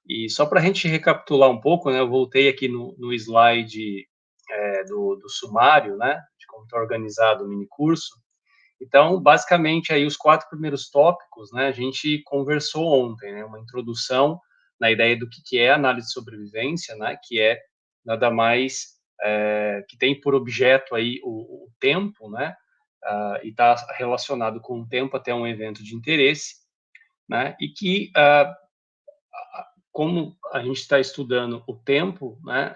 E só para a gente recapitular um pouco, né, eu voltei aqui no slide do sumário, né, de como está organizado o mini curso. Então, basicamente, aí os 4 primeiros tópicos, né, a gente conversou ontem, né, uma introdução na ideia do que é análise de sobrevivência, né, que é nada mais que tem por objeto aí o tempo, né, e está relacionado com o tempo até um evento de interesse, né, e que como a gente está estudando o tempo, né,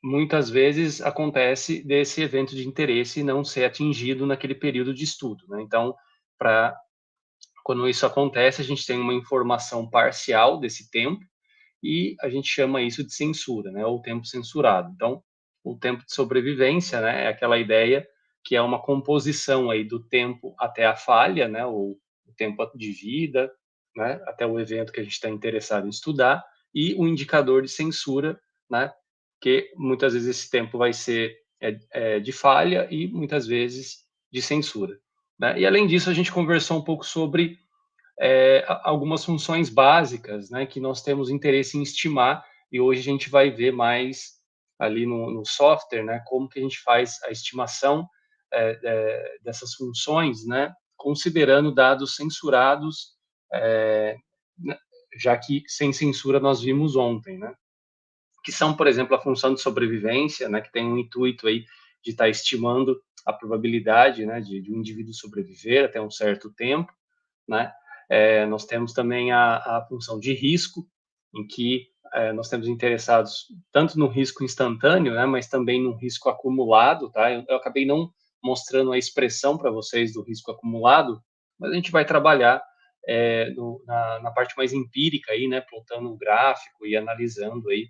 muitas vezes acontece desse evento de interesse não ser atingido naquele período de estudo, né? Então, para quando isso acontece, a gente tem uma informação parcial desse tempo e a gente chama isso de censura, né? Ou tempo censurado. Então, o tempo de sobrevivência, né, é aquela ideia que é uma composição aí do tempo até a falha, né? Ou o tempo de vida, né? Até o evento que a gente está interessado em estudar e o indicador de censura, né? Que muitas vezes esse tempo vai ser de falha e muitas vezes de censura, né? E além disso, a gente conversou um pouco sobre algumas funções básicas, né, que nós temos interesse em estimar, e hoje a gente vai ver mais ali no software, né, como que a gente faz a estimação dessas funções, né, considerando dados censurados, é, já que sem censura nós vimos ontem, né, que são, por exemplo, a função de sobrevivência, né, que tem um intuito aí de estar estimando a probabilidade, né, de um indivíduo sobreviver até um certo tempo, né? Nós temos também a função de risco, em que nós temos interessados tanto no risco instantâneo, né, mas também no risco acumulado, tá? Eu acabei não mostrando a expressão para vocês do risco acumulado, mas a gente vai trabalhar na parte mais empírica aí, né, plotando um gráfico e analisando aí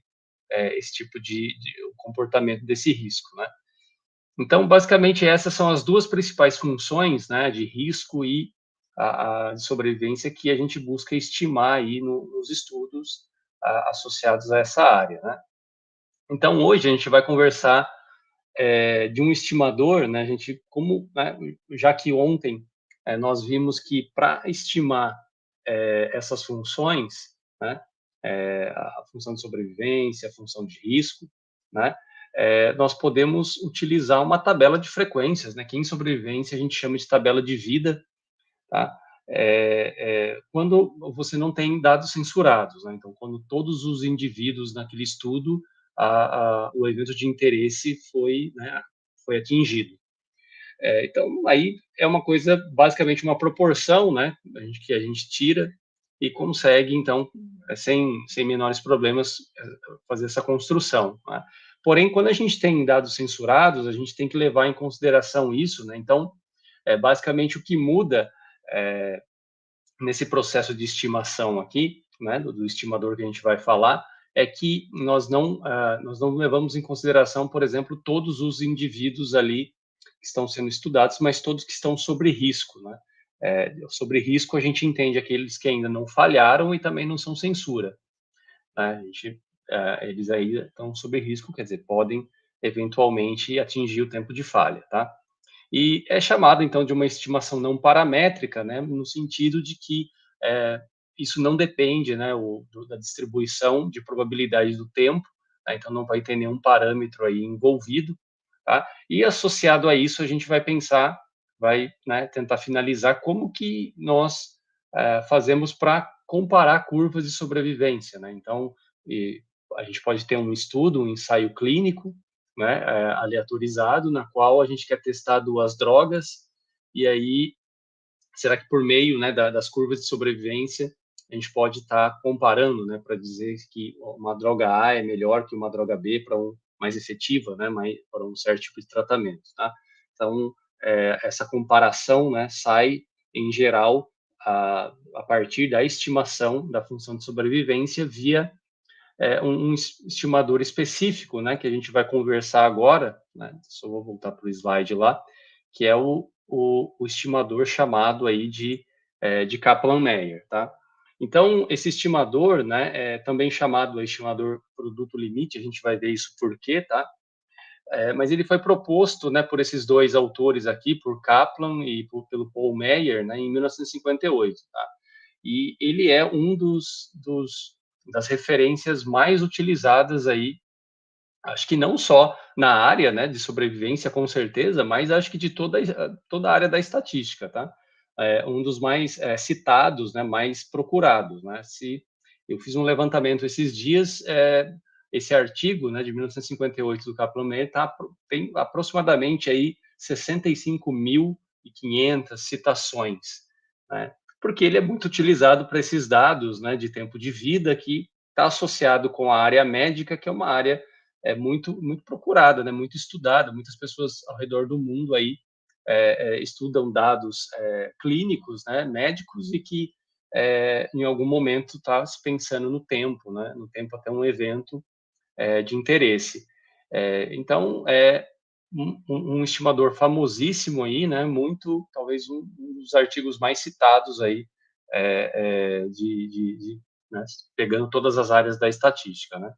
esse tipo de comportamento desse risco, né? Então, basicamente, essas são as duas principais funções, né, de risco e de sobrevivência que a gente busca estimar aí nos estudos associados a essa área, né? Então, hoje a gente vai conversar de um estimador, né? A gente, como, né, já que ontem nós vimos que para estimar essas funções, né, a função de sobrevivência, a função de risco, né, nós podemos utilizar uma tabela de frequências, né, que em sobrevivência a gente chama de tabela de vida, tá? Quando você não tem dados censurados, né? Então, quando todos os indivíduos naquele estudo, o evento de interesse foi, né, foi atingido. Então, aí é uma coisa, basicamente uma proporção, né, que a gente tira e consegue, então, sem menores problemas, fazer essa construção, né? Porém, quando a gente tem dados censurados, a gente tem que levar em consideração isso, né? Então, basicamente o que muda é, nesse processo de estimação aqui, né, do estimador que a gente vai falar, é que nós não levamos em consideração, por exemplo, todos os indivíduos ali que estão sendo estudados, mas todos que estão sobre risco, né? Sobre risco a gente entende aqueles que ainda não falharam e também não são censura, né? Eles aí estão sobre risco, quer dizer, podem eventualmente atingir o tempo de falha, tá? E é chamado, então, de uma estimação não paramétrica, né, no sentido de que é, isso não depende, né, da distribuição de probabilidade do tempo, tá? Então não vai ter nenhum parâmetro aí envolvido, tá? E associado a isso, a gente vai pensar, vai, né, tentar finalizar como que nós fazemos para comparar curvas de sobrevivência, né? Então, a gente pode ter um estudo, um ensaio clínico, né, aleatorizado, na qual a gente quer testar duas drogas, e aí, será que por meio, né, das curvas de sobrevivência, a gente pode estar comparando, né, para dizer que uma droga A é melhor que uma droga B para mais efetiva, né, para um certo tipo de tratamento, tá? Então, essa comparação, né, sai, em geral, a partir da estimação da função de sobrevivência via um estimador específico, né, que a gente vai conversar agora, né, só vou voltar para o slide lá, que é o estimador chamado aí de Kaplan-Meier, tá? Então, esse estimador, né, é também chamado estimador produto limite, a gente vai ver isso por quê, tá? Mas ele foi proposto, né, por esses dois autores aqui, por Kaplan e pelo Paul Meier, né, em 1958, tá? e ele é um das referências mais utilizadas aí, acho que não só na área, né, de sobrevivência, com certeza, mas acho que de toda a área da estatística, tá? É um dos mais citados, né, mais procurados, né? Se eu fiz um levantamento esses dias, esse artigo, né, de 1958 do Kaplan-Meier tem aproximadamente aí 65.500 citações, né? Porque ele é muito utilizado para esses dados, né, de tempo de vida que está associado com a área médica, que é uma área muito procurada, né, muito estudada. Muitas pessoas ao redor do mundo aí estudam dados clínicos, né, médicos, e que em algum momento está se pensando no tempo, né, no tempo até um evento de interesse. Então, é um estimador famosíssimo aí, né, talvez um dos artigos mais citados aí, né, pegando todas as áreas da estatística, né?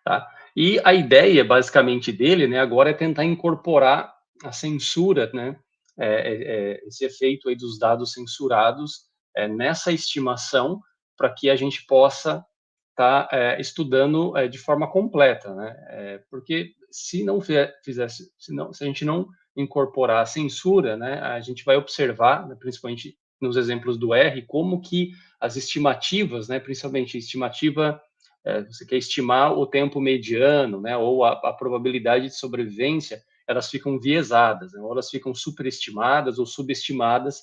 Tá? E a ideia, basicamente, dele, né, agora é tentar incorporar a censura, né, esse efeito aí dos dados censurados nessa estimação, para que a gente possa estar estudando de forma completa, né? Porque se não fizesse, se a gente não incorporar a censura, né, a gente vai observar, né, principalmente nos exemplos do R, como que as estimativas, né, principalmente a estimativa você quer estimar o tempo mediano, né, ou a probabilidade de sobrevivência, elas ficam viesadas, né, ou elas ficam superestimadas ou subestimadas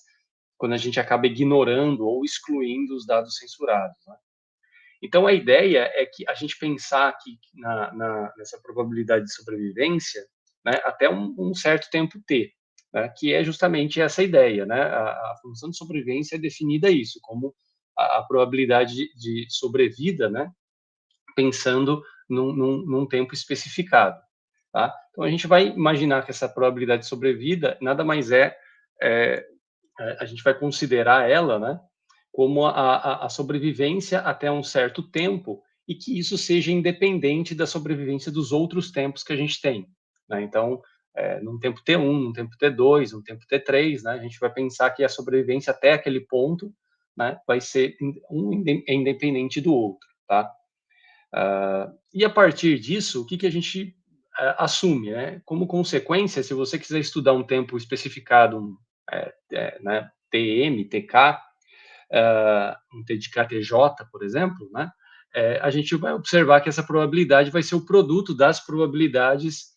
quando a gente acaba ignorando ou excluindo os dados censurados, né? Então, a ideia é que a gente pensar aqui nessa probabilidade de sobrevivência, né, até um certo tempo t, né, que é justamente essa ideia, né? A função de sobrevivência é definida isso, como a probabilidade de sobrevida, né, pensando num tempo especificado, tá? Então, a gente vai imaginar que essa probabilidade de sobrevida nada mais é a gente vai considerar ela, né, como a sobrevivência até um certo tempo, e que isso seja independente da sobrevivência dos outros tempos que a gente tem, né? Então, num tempo T1, num tempo T2, num tempo T3, né, a gente vai pensar que a sobrevivência até aquele ponto, né, vai ser independente do outro, tá? E a partir disso, o que a gente assume, né? Como consequência, se você quiser estudar um tempo especificado, né, TM, TK, um T de KTJ, por exemplo, né? A gente vai observar que essa probabilidade vai ser o produto das probabilidades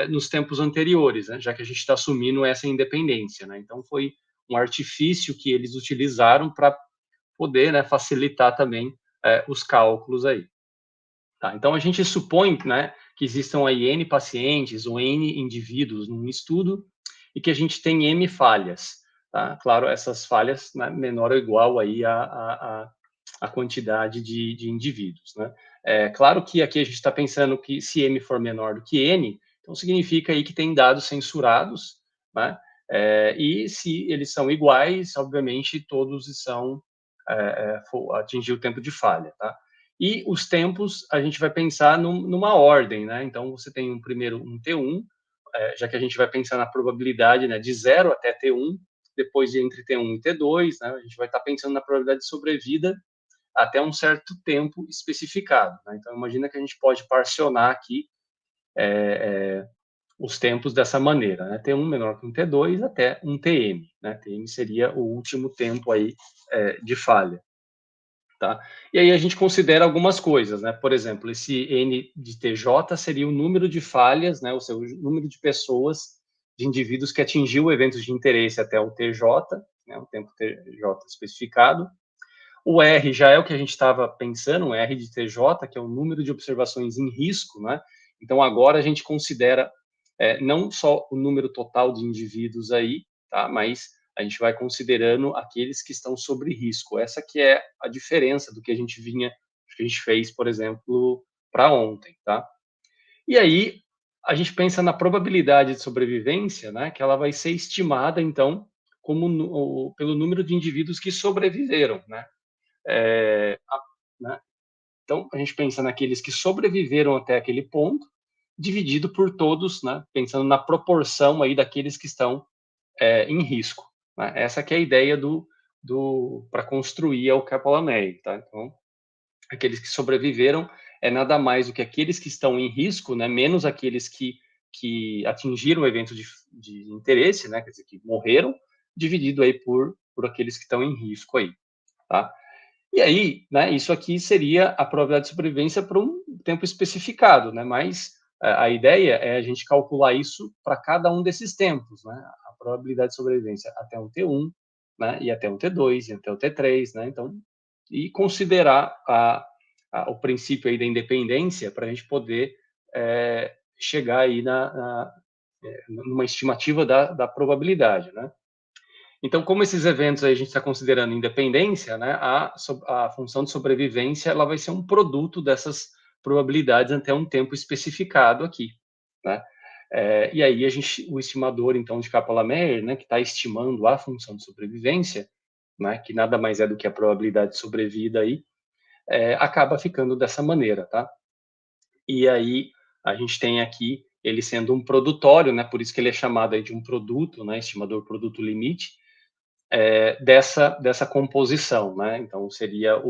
nos tempos anteriores, né? Já que a gente está assumindo essa independência, né? Então, foi um artifício que eles utilizaram para poder, né, facilitar também os cálculos aí. Tá, então, a gente supõe, né, que existam aí N pacientes ou N indivíduos num estudo e que a gente tem M falhas. Tá? Claro, essas falhas, né, menor ou igual aí a quantidade de indivíduos. Né? Claro que aqui a gente está pensando que se M for menor do que N, então significa aí que tem dados censurados, né? E se eles são iguais, obviamente todos são atingir o tempo de falha. Tá? E os tempos a gente vai pensar numa ordem, né? Então você tem primeiro um T1, já que a gente vai pensar na probabilidade, né, de 0 até T1, depois de entre T1 e T2, né, a gente vai estar pensando na probabilidade de sobrevida até um certo tempo especificado. Né? Então imagina que a gente pode parcionar aqui os tempos dessa maneira, né? T1 menor que um T2 até um TM, né? TM seria o último tempo aí de falha. Tá? E aí a gente considera algumas coisas, né? Por exemplo, esse N de TJ seria o número de falhas, né? Ou seja, o número de pessoas, de indivíduos que atingiu o evento de interesse até o TJ, né? O tempo TJ especificado. O R já é o que a gente estava pensando, o R de TJ, que é o número de observações em risco, né? Então agora a gente considera não só o número total de indivíduos aí, tá? Mas a gente vai considerando aqueles que estão sobre risco. Essa que é a diferença do que a gente fez, por exemplo, para ontem, tá? E aí a gente pensa na probabilidade de sobrevivência, né? Que ela vai ser estimada então como pelo número de indivíduos que sobreviveram, né? Né? Então a gente pensa naqueles que sobreviveram até aquele ponto, dividido por todos, né? Pensando na proporção aí daqueles que estão em risco. Né? Essa que é a ideia para construir o Kaplan-Meier, tá? Então, aqueles que sobreviveram é nada mais do que aqueles que estão em risco, né, menos aqueles que atingiram o evento de interesse, né, quer dizer, que morreram, dividido aí por aqueles que estão em risco aí, tá? E aí, né, isso aqui seria a probabilidade de sobrevivência por um tempo especificado, né, mas a ideia é a gente calcular isso para cada um desses tempos, né, a probabilidade de sobrevivência até um T1, né, e até um T2, e até o T3, né, então, e considerar o princípio aí da independência para a gente poder chegar aí numa estimativa da probabilidade, né. Então, como esses eventos aí a gente está considerando independência, né, a função de sobrevivência ela vai ser um produto dessas probabilidades até um tempo especificado aqui, né? E aí o estimador então de Kaplan-Meier, né, que está estimando a função de sobrevivência, né, que nada mais é do que a probabilidade de sobrevida aí, acaba ficando dessa maneira, tá? E aí a gente tem aqui ele sendo um produtório, né, por isso que ele é chamado aí de um produto, né, estimador produto limite, dessa composição, né? Então, seria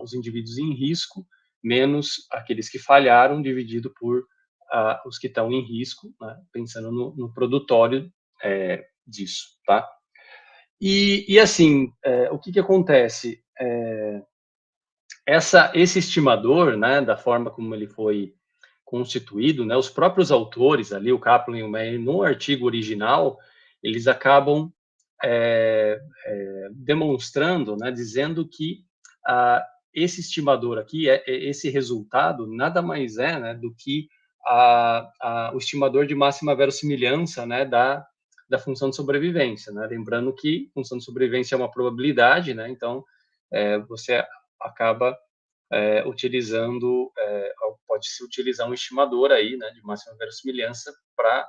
os indivíduos em risco menos aqueles que falharam, dividido por os que estão em risco, né? Pensando no produtório disso, tá? E assim, o que acontece? Esse estimador, né, da forma como ele foi constituído, né, os próprios autores ali, o Kaplan e o Meyer, no artigo original, eles acabam demonstrando, né, dizendo que esse estimador aqui, esse resultado, nada mais é, né, do que o estimador de máxima verossimilhança, né, da função de sobrevivência, né? Lembrando que função de sobrevivência é uma probabilidade, né? Então, você acaba utilizando, pode-se utilizar um estimador aí, né, de máxima verossimilhança para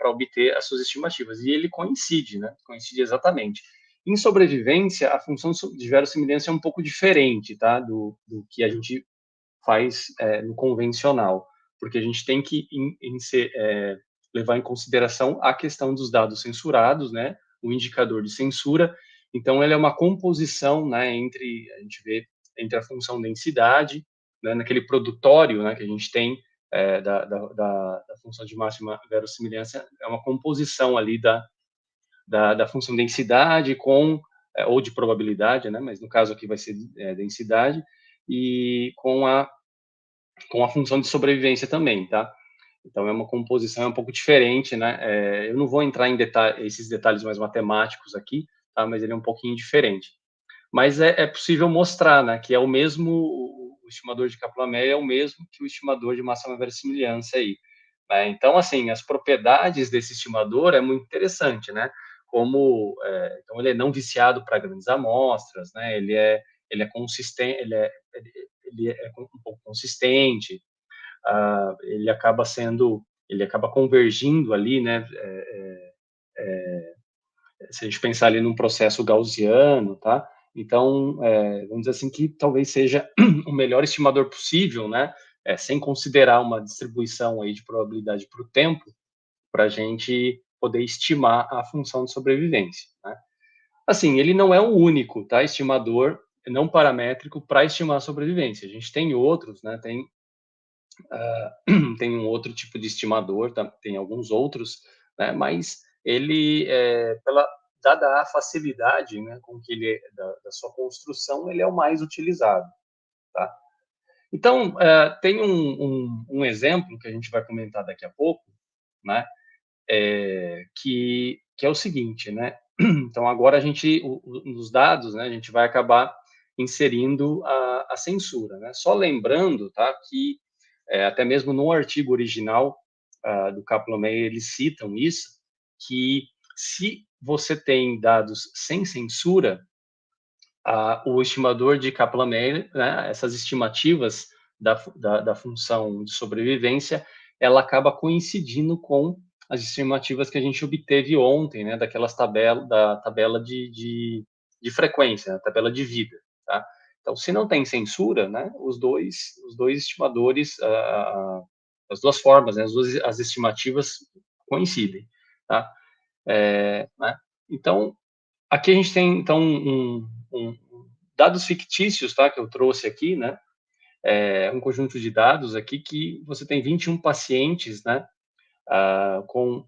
obter as suas estimativas. E ele coincide, né? Coincide exatamente. Em sobrevivência, a função de verossimilhança é um pouco diferente, tá? Do que a gente faz no convencional, porque a gente tem que levar em consideração a questão dos dados censurados, né? O indicador de censura. Então, ele é uma composição, né? A gente vê entre a função densidade, né, naquele produtório, né, que a gente tem da função de máxima verossimilhança, é uma composição ali da função densidade ou de probabilidade, né, mas no caso aqui vai ser densidade, e com a função de sobrevivência também, tá? Então é uma composição um pouco diferente, né? Eu não vou entrar em esses detalhes mais matemáticos aqui, tá? Mas ele é um pouquinho diferente. Mas é possível mostrar, né, que é o mesmo, o estimador de Kaplan-Meier é o mesmo que o estimador de máxima verossimilhança aí, né? Então, assim, as propriedades desse estimador é muito interessante, né? Então ele é não viciado para grandes amostras, né? Ele é consistente, ele é um pouco consistente, ele acaba convergindo ali, né? Se a gente pensar ali num processo gaussiano, tá? Então, vamos dizer assim que talvez seja o melhor estimador possível, né? Sem considerar uma distribuição aí de probabilidade para o tempo, para a gente poder estimar a função de sobrevivência, né? Assim, ele não é o único, tá? Estimador não paramétrico para estimar a sobrevivência. A gente tem outros, né? Tem um outro tipo de estimador, tá? Tem alguns outros, né? Mas ele, dada a facilidade, né, com que ele da sua construção, ele é o mais utilizado, tá? Então, tem um exemplo que a gente vai comentar daqui a pouco, né? Que é o seguinte, né? Então, agora nos dados, né, a gente vai acabar inserindo a censura, né? Só lembrando, tá, que até mesmo no artigo original do Kaplan-Meier, eles citam isso, que se você tem dados sem censura, o estimador de Kaplan-Meier, né, essas estimativas da função de sobrevivência, ela acaba coincidindo com as estimativas que a gente obteve ontem, né, da tabela de frequência, a tabela de vida, tá? Então, se não tem censura, né, os dois estimadores, as duas formas, né, as estimativas coincidem, tá? Né? Então, Aqui a gente tem, então, dados fictícios, tá, que eu trouxe aqui, né, um conjunto de dados aqui que você tem 21 pacientes, né, com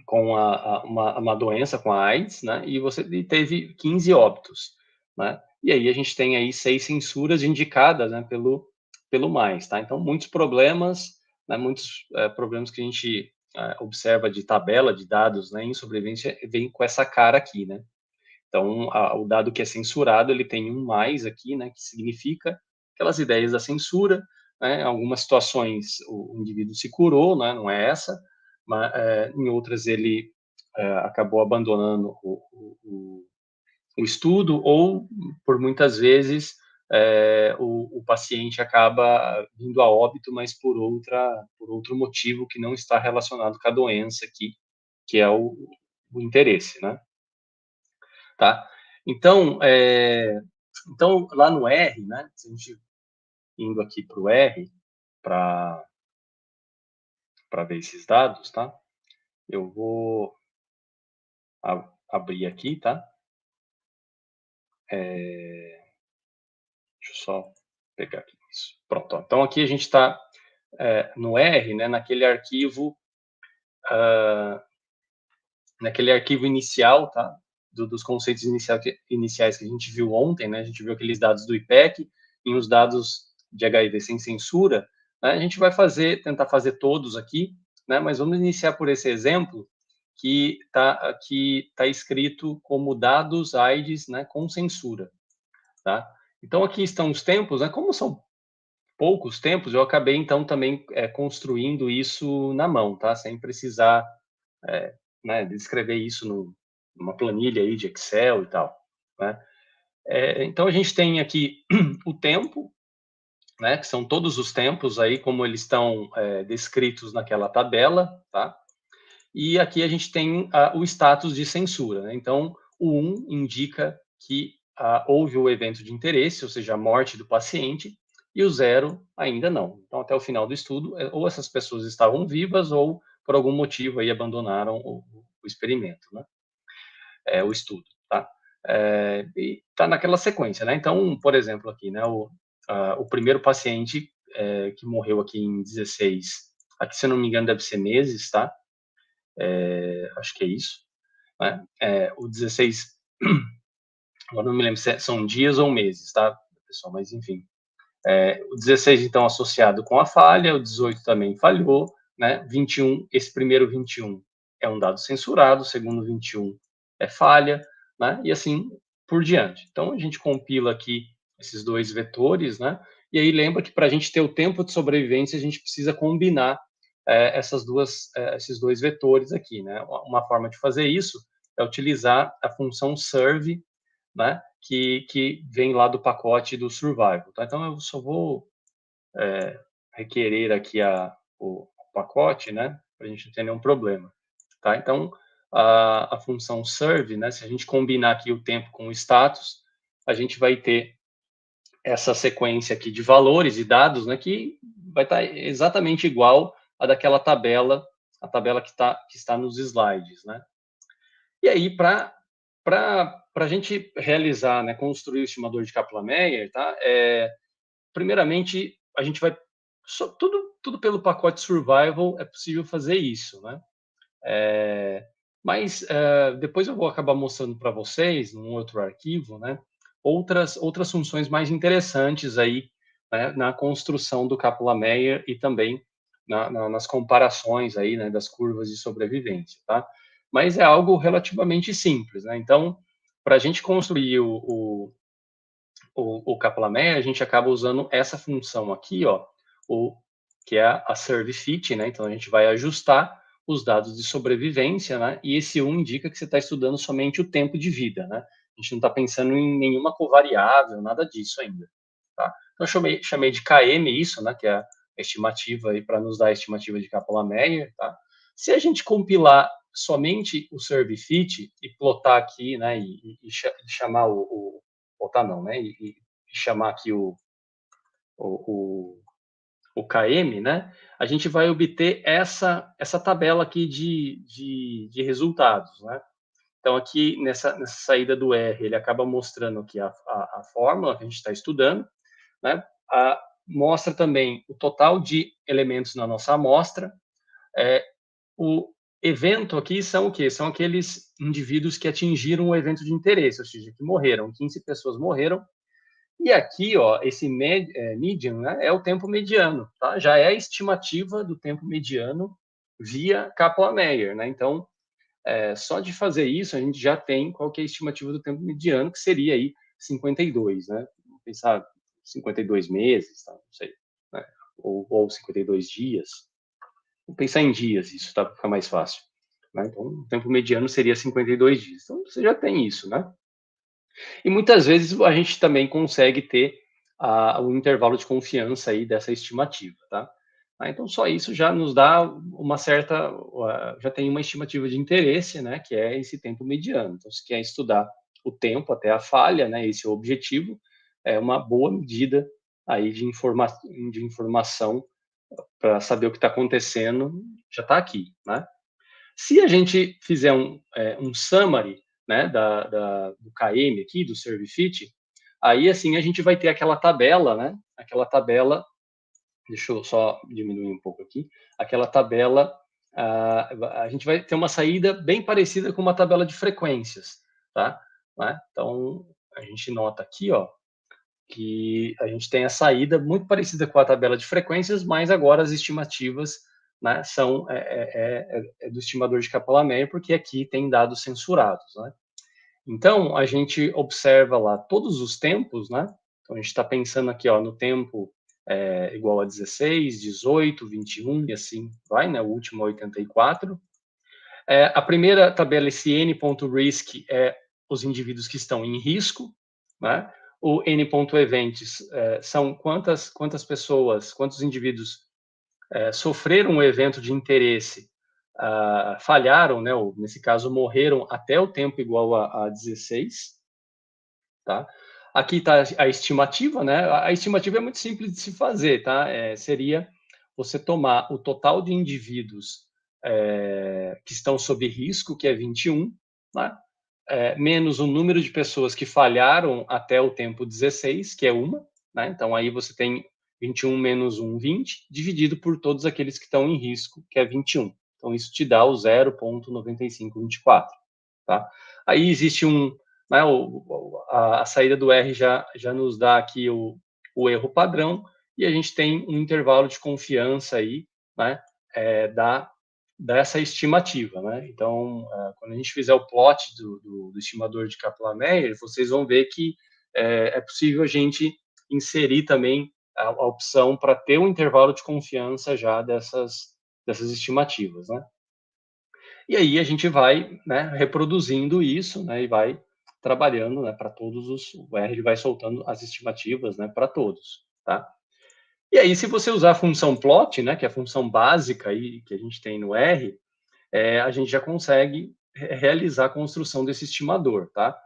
uma doença, com a AIDS, né, e você teve 15 óbitos, né, e aí a gente tem aí 6 censuras indicadas, né, pelo mais, tá? Então, muitos problemas, né, muitos problemas que a gente observa de tabela de dados, né, em sobrevivência, vem com essa cara aqui, né? Então, o dado que é censurado, ele tem um mais aqui, né, que significa aquelas ideias da censura, né, em algumas situações o indivíduo se curou, né, não é essa, mas em outras ele acabou abandonando o estudo, ou por muitas vezes o paciente acaba vindo a óbito, mas por outro motivo que não está relacionado com a doença aqui, que é o interesse, né? Tá? Então, então, lá no R, né, se a gente indo aqui para o R, para ver esses dados, tá? Eu vou abrir aqui, tá? Deixa eu só pegar aqui isso. Pronto. Ó. Então, aqui a gente está no R, né, naquele arquivo inicial, tá? Dos conceitos iniciais que a gente viu ontem, né? A gente viu aqueles dados do IPEC e os dados de HIV sem censura, né? A gente vai tentar fazer todos aqui, né? Mas vamos iniciar por esse exemplo que tá escrito como dados AIDS, né? Com censura, tá? Então aqui estão os tempos, né? Como são poucos tempos, eu acabei então também construindo isso na mão, tá? Sem precisar né, de escrever isso numa planilha aí de Excel e tal, né? Então a gente tem aqui o tempo, né, que são todos os tempos aí como eles estão descritos naquela tabela, tá? E aqui a gente tem o status de censura, né? Então o 1 indica que houve o evento de interesse, ou seja, a morte do paciente, e o 0 ainda não. Então até o final do estudo, ou essas pessoas estavam vivas ou por algum motivo aí abandonaram o experimento, né? O estudo, tá? E tá naquela sequência, né? Então, por exemplo, aqui, né? O primeiro paciente que morreu aqui em 16, aqui se eu não me engano deve ser meses, tá? Acho que é isso, né? O 16, agora não me lembro se são dias ou meses, tá, pessoal? Mas enfim, o 16 então associado com a falha, o 18 também falhou, né? 21, esse primeiro 21 é um dado censurado, o segundo 21 é falha, né? E assim por diante. Então a gente compila aqui esses dois vetores, né? E aí lembra que para a gente ter o tempo de sobrevivência a gente precisa combinar esses dois vetores aqui, né? Uma forma de fazer isso é utilizar a função serve, né? Que vem lá do pacote do survival, tá? Então eu só vou requerer aqui o pacote, né? Para a gente não ter nenhum problema, tá? Então a função serve, né? Se a gente combinar aqui o tempo com o status, a gente vai ter essa sequência aqui de valores e dados, né? Que vai estar exatamente igual a daquela tabela, a tabela que está nos slides, né? E aí para a gente realizar, né, construir o estimador de Kaplan-Meier, tá? Primeiramente, a gente vai tudo pelo pacote Survival é possível fazer isso, né? Mas depois eu vou acabar mostrando para vocês num outro arquivo, né? Outras funções mais interessantes aí, né, na construção do Kaplan-Meier e também nas comparações aí, né, das curvas de sobrevivência, tá? Mas é algo relativamente simples, né? Então, para a gente construir o Kaplan-Meier, a gente acaba usando essa função aqui, ó, que é a serve fit, né? Então a gente vai ajustar os dados de sobrevivência, né? E esse 1 indica que você está estudando somente o tempo de vida, né? A gente não está pensando em nenhuma covariável, nada disso ainda, tá? Então eu chamei de KM isso, né? Que é a estimativa aí para nos dar a estimativa de Kaplan-Meier, tá? Se a gente compilar somente o serve fit e plotar aqui, né? E chamar botar não, né? E chamar aqui o, o KM, né? A gente vai obter essa tabela aqui de resultados, né? Então, aqui nessa saída do R, ele acaba mostrando aqui a fórmula que a gente está estudando, né? Mostra também o total de elementos na nossa amostra. O evento aqui são o quê? São aqueles indivíduos que atingiram o evento de interesse, ou seja, que morreram. 15 pessoas morreram. E aqui, ó, esse median, né, é o tempo mediano, tá? Já é a estimativa do tempo mediano via Kaplan-Meier, né? Então, só de fazer isso, a gente já tem qual que é a estimativa do tempo mediano, que seria aí 52, né? Vamos pensar 52 meses, tá? Não sei, né? Ou 52 dias. Vou pensar em dias, isso tá, fica mais fácil. Né? Então, o tempo mediano seria 52 dias. Então, você já tem isso, né? E muitas vezes a gente também consegue ter o intervalo de confiança aí dessa estimativa, tá? Então, só isso já nos dá uma certa, já tem uma estimativa de interesse, né, que é esse tempo mediano. Então, se quer estudar o tempo até a falha, né, esse é o objetivo, é uma boa medida aí de informação para saber o que está acontecendo, já está aqui, né? Se a gente fizer um summary, né, do KM aqui, do ServFit, aí assim a gente vai ter aquela tabela, né? Aquela tabela, deixa eu só diminuir um pouco aqui, aquela tabela, a gente vai ter uma saída bem parecida com uma tabela de frequências, tá? Né? Então, a gente nota aqui, ó, que a gente tem a saída muito parecida com a tabela de frequências, mas agora as estimativas, né, são do estimador de Kaplan-Meier, porque aqui tem dados censurados, né? Então, a gente observa lá todos os tempos, né? Então, a gente está pensando aqui, ó, no tempo igual a 16, 18, 21 e assim vai, né? O último é 84. A primeira tabela, esse n.risk, é os indivíduos que estão em risco, né? O n.events são quantas pessoas, quantos indivíduos sofreram um evento de interesse, falharam, né? Ou, nesse caso, morreram até o tempo igual a 16, tá? Aqui está a estimativa, né? A estimativa é muito simples de se fazer, tá? Seria você tomar o total de indivíduos que estão sob risco, que é 21, né? Menos o número de pessoas que falharam até o tempo 16, que é uma, né? Então, aí você tem 21 menos 1, 20, dividido por todos aqueles que estão em risco, que é 21. Então, isso te dá o 0,9524, tá? Aí existe né, a saída do R já nos dá aqui o erro padrão, e a gente tem um intervalo de confiança aí, né, dessa estimativa, né? Então, quando a gente fizer o plot do estimador de Kaplan-Meier, vocês vão ver que é possível a gente inserir também a opção para ter um intervalo de confiança já dessas estimativas, né? E aí a gente vai, né, reproduzindo isso, né, e vai trabalhando, né, para todos o R ele vai soltando as estimativas, né, para todos, tá? E aí, se você usar a função plot, né, que é a função básica aí que a gente tem no R, a gente já consegue realizar a construção desse estimador, tá?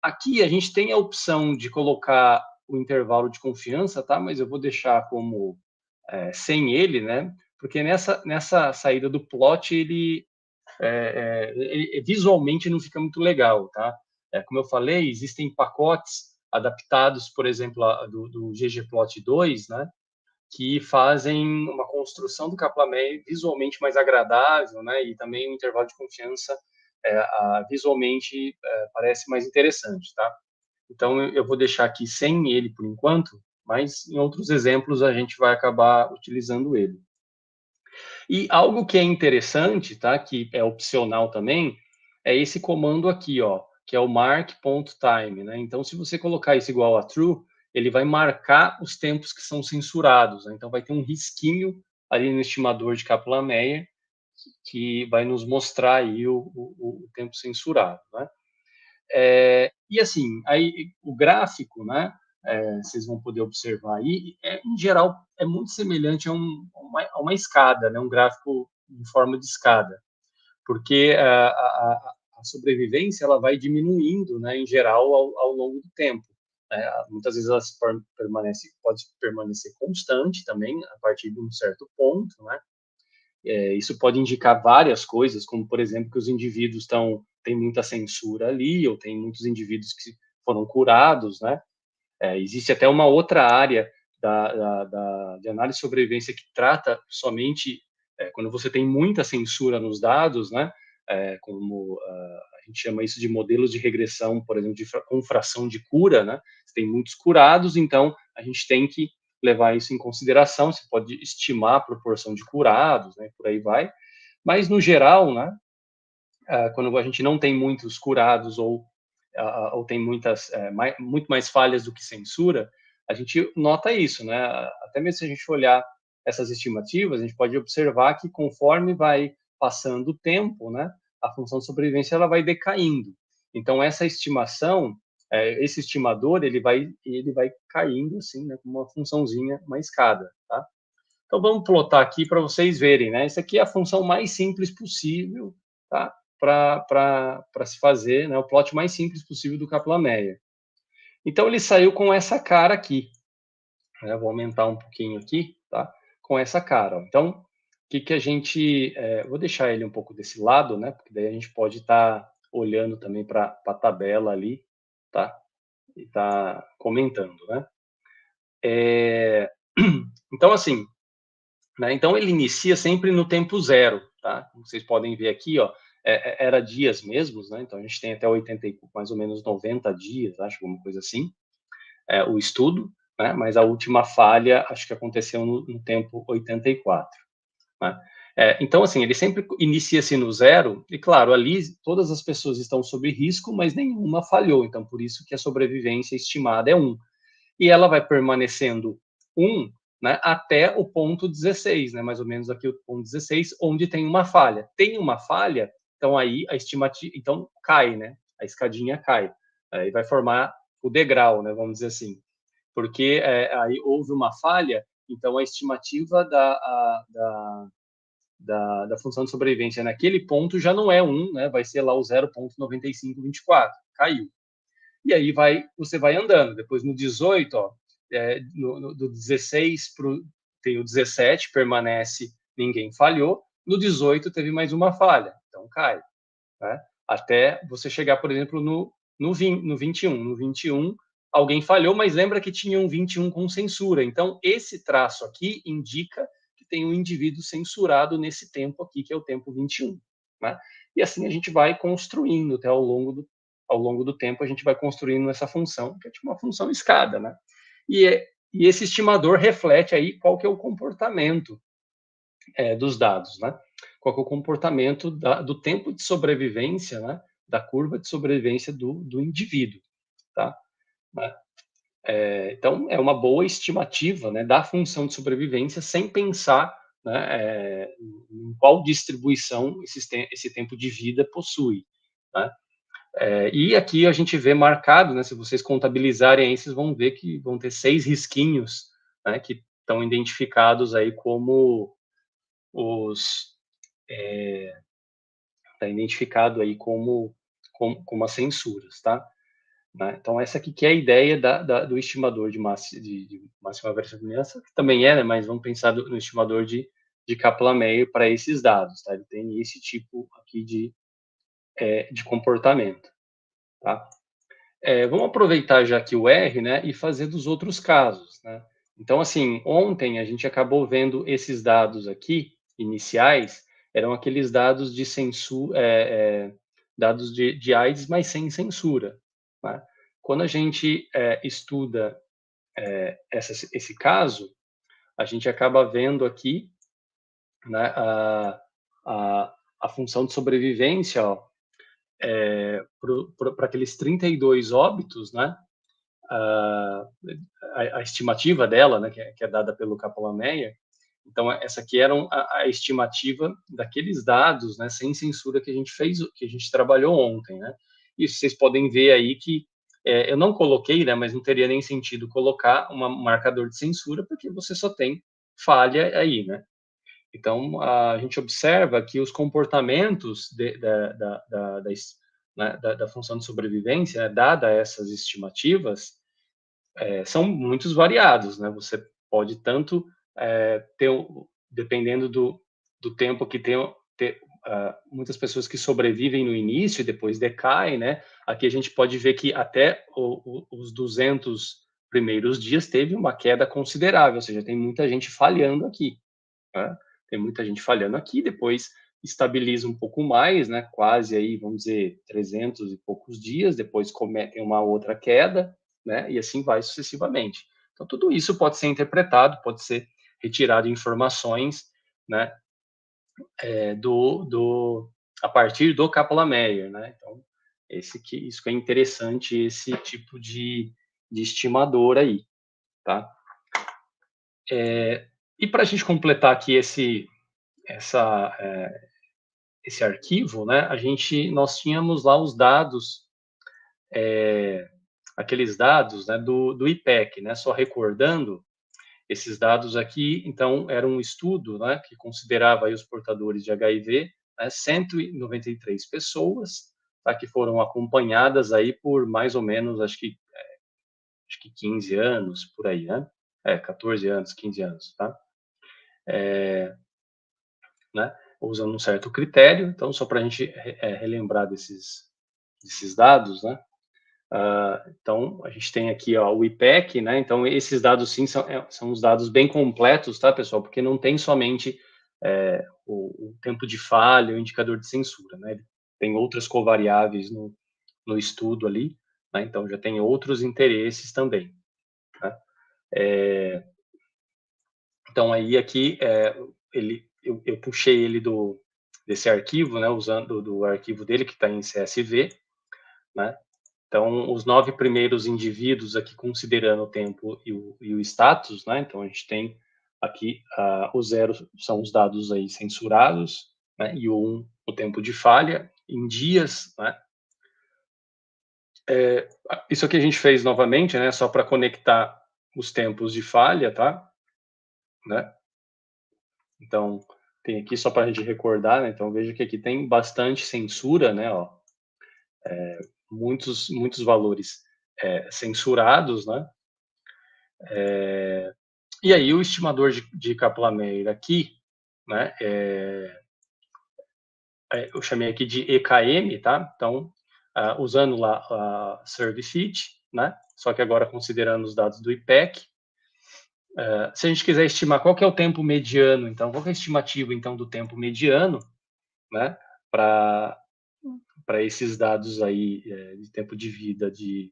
Aqui a gente tem a opção de colocar o intervalo de confiança, tá? Mas eu vou deixar como sem ele, né? Porque nessa saída do plot ele visualmente não fica muito legal, tá? Como eu falei, existem pacotes adaptados, por exemplo, do ggplot 2, né? Que fazem uma construção do Kaplan-Meier visualmente mais agradável, né? E também um intervalo de confiança visualmente parece mais interessante, tá? Então eu vou deixar aqui sem ele por enquanto, mas em outros exemplos a gente vai acabar utilizando ele. E algo que é interessante, tá? Que é opcional também, é esse comando aqui, ó, que é o mark.time, né? Então, se você colocar isso igual a true, ele vai marcar os tempos que são censurados, né? Então, vai ter um risquinho ali no estimador de Kaplan-Meier que vai nos mostrar aí o tempo censurado, né? E assim, aí o gráfico, né? Vocês vão poder observar aí, em geral, é muito semelhante a uma escada, né? Um gráfico em forma de escada, porque a sobrevivência ela vai diminuindo, né? Em geral, ao longo do tempo. Muitas vezes ela pode permanecer constante também a partir de um certo ponto, né? Isso pode indicar várias coisas, como, por exemplo, que os indivíduos têm muita censura ali, ou tem muitos indivíduos que foram curados, né? Existe até uma outra área de análise de sobrevivência que trata somente quando você tem muita censura nos dados, né? Como a gente chama isso de modelos de regressão, por exemplo, com fração de cura, né? Você tem muitos curados, então a gente tem que levar isso em consideração. Você pode estimar a proporção de curados, né? Por aí vai. Mas no geral, né? Quando a gente não tem muitos curados ou tem muito mais falhas do que censura, a gente nota isso, né? Até mesmo se a gente olhar essas estimativas, a gente pode observar que conforme vai passando o tempo, né, a função de sobrevivência ela vai decaindo. Então essa estimação, esse estimador, ele vai caindo assim, né, com uma funçãozinha, uma escada, tá? Então vamos plotar aqui para vocês verem, né? Essa aqui é a função mais simples possível, tá? Para se fazer, né? O plot mais simples possível do Kaplan-Meier. Então ele saiu com essa cara aqui, né? Vou aumentar um pouquinho aqui, tá? Com essa cara. Ó. Então o que a gente, vou deixar ele um pouco desse lado, né? Porque daí a gente pode estar olhando também para a tabela ali, tá? E tá comentando, né? Então assim, né? Então ele inicia sempre no tempo zero, tá? Como vocês podem ver aqui, ó, era dias mesmos, né? Então a gente tem até 80, mais ou menos 90 dias, acho, alguma coisa assim, o estudo, né? Mas a última falha, acho que aconteceu no tempo 84, né? Então, assim, ele sempre inicia-se no zero, e claro, ali todas as pessoas estão sob risco, mas nenhuma falhou, então por isso que a sobrevivência estimada é 1. E ela vai permanecendo 1, né, até o ponto 16, né, mais ou menos aqui o ponto 16, onde tem uma falha. Tem uma falha, então aí a estimativa, então cai, né, a escadinha cai, aí vai formar o degrau, né, vamos dizer assim, porque aí houve uma falha, então a estimativa da função de sobrevivência naquele ponto já não é 1, né, vai ser lá o 0,9524, caiu. E aí você vai andando. Depois no 18, ó, do 16 tem o 17, permanece, ninguém falhou. No 18 teve mais uma falha, então cai. Né? Até você chegar, por exemplo, no 21. No 21, alguém falhou, mas lembra que tinha um 21 com censura. Então, esse traço aqui indica que tem um indivíduo censurado nesse tempo aqui, que é o tempo 21. Né? E assim a gente vai construindo até ao longo do tempo, a gente vai construindo essa função, que é tipo uma função escada. Né? E esse estimador reflete aí qual que é o comportamento dos dados, né? Qual é o comportamento do tempo de sobrevivência, né? Da curva de sobrevivência do indivíduo, tá? Então, é uma boa estimativa, né, da função de sobrevivência sem pensar, né, em qual distribuição esse tempo de vida possui, né? E aqui a gente vê marcado, né, se vocês contabilizarem aí, vocês vão ver que vão ter 6 risquinhos, né, que estão identificados aí como os está identificado aí como as censuras, tá? Né? Então, essa aqui que é a ideia do estimador de máxima verossimilhança, que também é, né, mas vamos pensar no estimador de Kaplan-Meier para esses dados, tá? Ele tem esse tipo aqui de comportamento, tá? Vamos aproveitar já aqui o R, né, e fazer dos outros casos, né? Então, assim, ontem a gente acabou vendo esses dados aqui, iniciais, eram aqueles dados de censura, dados de AIDS, mas sem censura, né? Quando a gente estuda esse caso, a gente acaba vendo aqui, né, a função de sobrevivência, ó, para aqueles 32 óbitos, né, a, a estimativa dela, né, que é dada pelo Kaplan-Meier. Então, essa aqui era a estimativa daqueles dados, né, sem censura que a gente fez, que a gente trabalhou ontem, né? E vocês podem ver aí que eu não coloquei, né, mas não teria nem sentido colocar um marcador de censura, porque você só tem falha aí, né? Então, a gente observa que os comportamentos da função de sobrevivência, né, dada essas estimativas, são muitos variados, né? Você pode tanto ter, dependendo do tempo que muitas pessoas que sobrevivem no início e depois decaem, né? Aqui a gente pode ver que até os 200 primeiros dias teve uma queda considerável, ou seja, tem muita gente falhando aqui, né? Tem muita gente falhando aqui, depois estabiliza um pouco mais, né? Quase aí, vamos dizer, 300 e poucos dias, depois tem uma outra queda, né? E assim vai sucessivamente. Então, tudo isso pode ser interpretado, pode ser retirado informações, né? A partir do Kaplan-Meier, né? Então, isso que é interessante, esse tipo de estimador aí, tá? E para a gente completar aqui essa, esse arquivo, né? Nós tínhamos lá os dados, aqueles dados, né, do IPEC, né? Só recordando, esses dados aqui, então, era um estudo, né, que considerava aí os portadores de HIV, né, 193 pessoas, tá, que foram acompanhadas aí por mais ou menos, acho que 15 anos, por aí, né? 14 anos, 15 anos, tá? Né? Usando um certo critério, então, só para a gente relembrar desses dados, né? Então, a gente tem aqui ó, o IPEC, né? Então, esses dados, sim, são os dados bem completos, tá, pessoal? Porque não tem somente o tempo de falha, o indicador de censura, né? Tem outras covariáveis no estudo ali, né? Então, já tem outros interesses também, né? Então, aí aqui, eu puxei ele desse arquivo, né? Usando do arquivo dele, que está em CSV, né? Então, os 9 primeiros indivíduos aqui, considerando o tempo e o status, né? Então, a gente tem aqui, o 0 são os dados aí censurados, né? E o 1, o tempo de falha, em dias, né? Isso aqui a gente fez novamente, né? Só para conectar os tempos de falha, tá? Né? Então, tem aqui só para a gente recordar, né? Então, veja que aqui tem bastante censura, né? Ó, muitos valores censurados, né? E aí o estimador de Kaplan-Meier aqui, né, eu chamei aqui de EKM, tá? Então, usando lá a ServFit, né? Só que agora considerando os dados do IPEC, se a gente quiser estimar qual que é o tempo mediano, então, qual que é a estimativa, então, do tempo mediano, né, para esses dados aí de tempo de vida de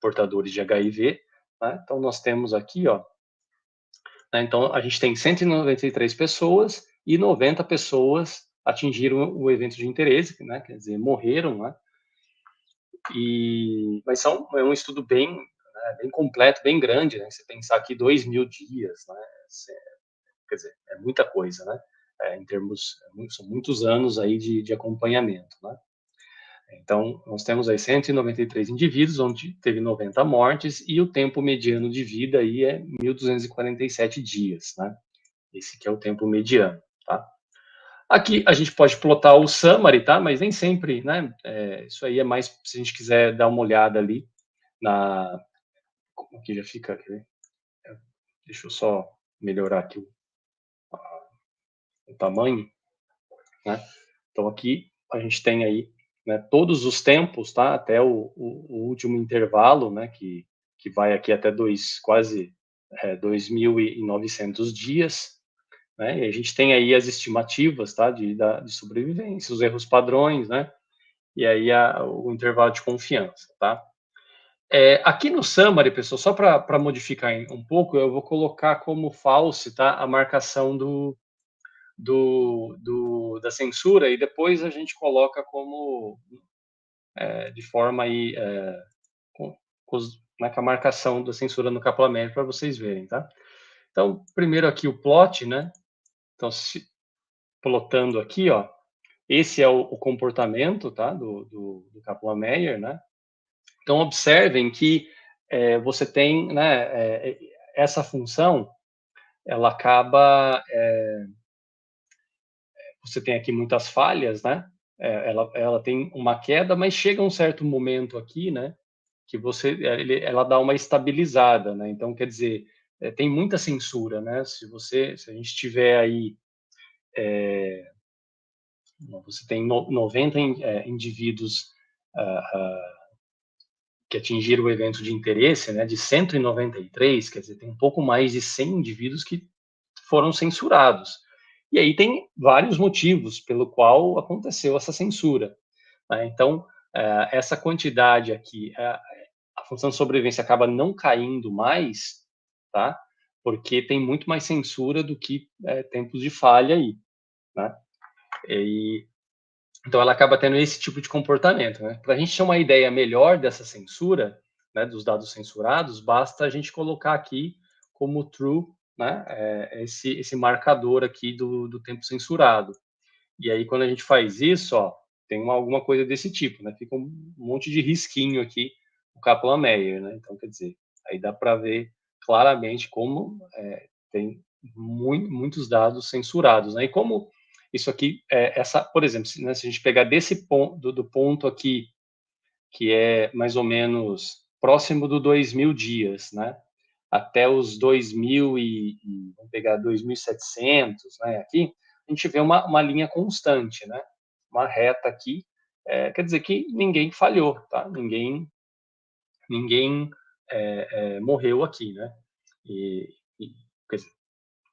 portadores de HIV, né? Então, nós temos aqui, ó, né? Então, a gente tem 193 pessoas e 90 pessoas atingiram o evento de interesse, né? Quer dizer, morreram, né? Mas é um estudo bem completo, bem grande, né? Você pensar aqui 2.000 dias, né? Quer dizer, é muita coisa, né? São muitos anos aí de acompanhamento, né? Então, nós temos aí 193 indivíduos, onde teve 90 mortes, e o tempo mediano de vida aí é 1.247 dias, né? Esse que é o tempo mediano, tá? Aqui a gente pode plotar o summary, tá? Mas nem sempre, né? Isso aí é mais se a gente quiser dar uma olhada ali na... Aqui já fica... Deixa eu só melhorar aqui o tamanho, né? Então aqui a gente tem aí, né, todos os tempos, tá? Até o último intervalo, né? Que vai aqui até quase 2.900 dias, né? E a gente tem aí as estimativas, tá? De sobrevivência, os erros padrões, né? E aí o intervalo de confiança, tá? Aqui no summary, pessoal, só para modificar um pouco, eu vou colocar como false, tá? A marcação da censura e depois a gente coloca como de forma aí com a marcação da censura no Kaplan-Meier para vocês verem, tá? Então, primeiro aqui o plot, né? Então, plotando aqui, ó, esse é o comportamento, tá? Do Kaplan-Meier, né? Então, observem que você tem, né? Essa função, ela acaba você tem aqui muitas falhas, né? Ela tem uma queda, mas chega um certo momento aqui, né? Que ela dá uma estabilizada, né? Então, quer dizer, tem muita censura, né? Se a gente tiver aí você tem 90 indivíduos que atingiram o evento de interesse, né, de 193, quer dizer, tem um pouco mais de 100 indivíduos que foram censurados. E aí tem vários motivos pelo qual aconteceu essa censura, né? Então, essa quantidade aqui, a função de sobrevivência acaba não caindo mais, tá? Porque tem muito mais censura do que tempos de falha aí, né? E, então ela acaba tendo esse tipo de comportamento, né? Para a gente ter uma ideia melhor dessa censura, né, dos dados censurados, basta a gente colocar aqui como true, né, esse marcador aqui do tempo censurado. E aí quando a gente faz isso, ó, tem alguma coisa desse tipo, né? Fica um monte de risquinho aqui o Kaplan-Meier, né? Então quer dizer, aí dá para ver claramente como tem muitos dados censurados, né? E como isso aqui, por exemplo, se a gente pegar desse ponto, do ponto aqui, que é mais ou menos próximo do 2.000 dias, né? Até os 2.000 vamos pegar 2.700, né? Aqui, a gente vê uma linha constante, né? Uma reta aqui, quer dizer que ninguém falhou, tá? Ninguém morreu aqui, né? Quer dizer,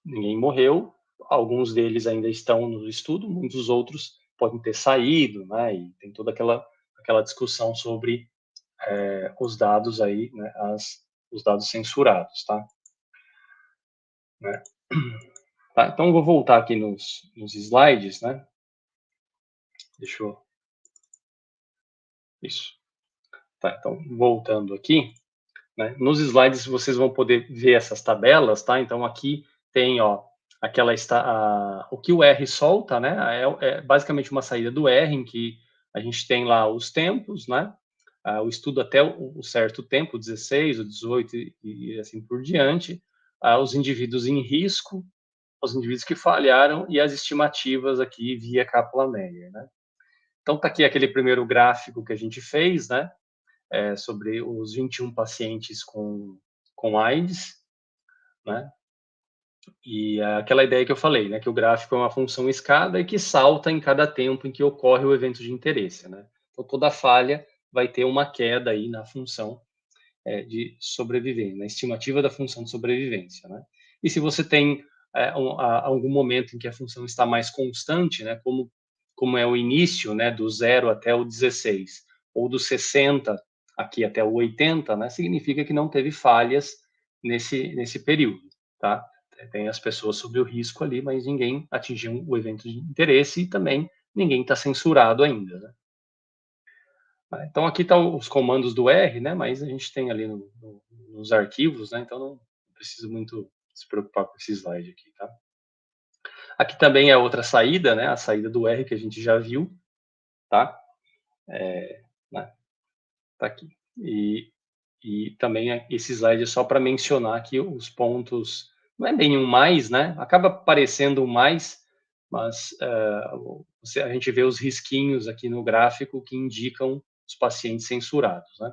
ninguém morreu, alguns deles ainda estão no estudo, muitos outros podem ter saído, né? E tem toda aquela discussão sobre os dados aí, né? Os dados censurados, tá? Né? Tá? Então, eu vou voltar aqui nos slides, né? Deixa eu... Isso. Tá, então, voltando aqui, né? Nos slides vocês vão poder ver essas tabelas, tá? Então, aqui tem, ó, o que o R solta, né? É basicamente uma saída do R, em que a gente tem lá os tempos, né? O estudo até o certo tempo, 16, o 18 e assim por diante. Os indivíduos em risco, os indivíduos que falharam e as estimativas aqui via Kaplan-Meier, né? Então, tá aqui aquele primeiro gráfico que a gente fez, né? Sobre os 21 pacientes com AIDS, né? E aquela ideia que eu falei, né? Que o gráfico é uma função escada e que salta em cada tempo em que ocorre o evento de interesse, né? Então, toda falha vai ter uma queda aí na função de sobrevivência, na estimativa da função de sobrevivência, né? E se você tem algum momento em que a função está mais constante, né? Como é o início, né? Do 0 até o 16, ou do 60 aqui até o 80, né? Significa que não teve falhas nesse período, tá? Tem as pessoas sob o risco ali, mas ninguém atingiu o evento de interesse e também ninguém está censurado ainda, né? Então, aqui estão os comandos do R, né? Mas a gente tem ali nos arquivos, né? Então, não precisa muito se preocupar com esse slide aqui, tá? Aqui também é outra saída, né? A saída do R que a gente já viu, tá? Né? Tá aqui. E também esse slide é só para mencionar aqui os pontos, não é bem um mais, né? Acaba parecendo um mais, mas a gente vê os risquinhos aqui no gráfico que indicam os pacientes censurados, né?